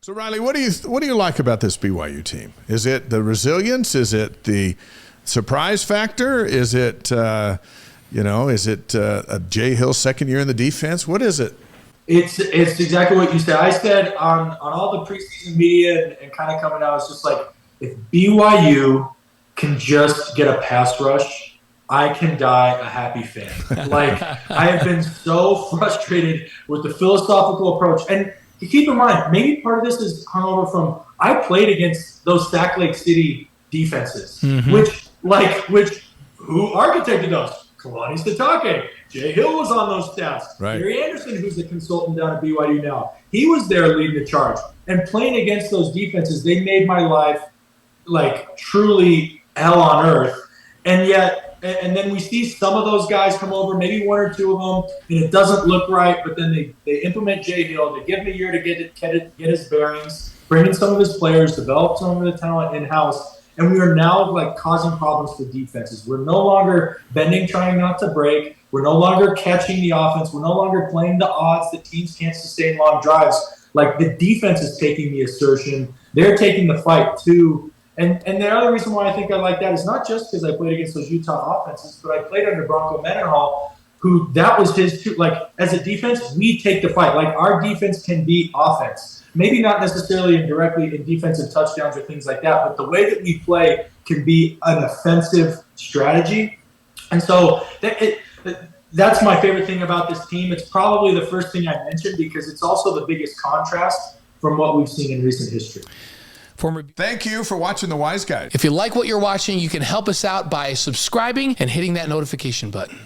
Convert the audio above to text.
So Riley, what do you like about this BYU team? Is it the resilience? Is it the surprise factor? Is it a Jay Hill second year in the defense? What is it? It's exactly what you said. I said on all the preseason media and kind of coming out, it's just like, if BYU can just get a pass rush, I can die a happy fan. Like, I have been so frustrated with the philosophical approach. And keep in mind, maybe part of this is hung over from, I played against those Sac Lake City defenses, which who architected those? Kalani, Sitake. Jay Hill was on those staffs. Right. Gary Anderson, who's a consultant down at BYU now, he was there leading the charge. And playing against those defenses, they made my life like truly hell on earth. And yet, and then we see some of those guys come over, maybe one or two of them, and it doesn't look right, but then they implement Jay Hill. They give him a year to get his bearings, bring in some of his players, develop some of the talent in-house. And we are now like causing problems for defenses. We're no longer bending, trying not to break. We're no longer catching the offense. We're no longer playing the odds that teams can't sustain long drives. Like, the defense is taking the assertion. They're taking the fight too. And the other reason why I think I like that is not just because I played against those Utah offenses, but I played under Bronco Mendenhall, who that was his too. Like, as a defense, we take the fight. Like, our defense can beat offense. Maybe not necessarily indirectly in defensive touchdowns or things like that, but the way that we play can be an offensive strategy. And so that's my favorite thing about this team. It's probably the first thing I mentioned because it's also the biggest contrast from what we've seen in recent history. Thank you for watching The Wise Guys. If you like what you're watching, you can help us out by subscribing and hitting that notification button.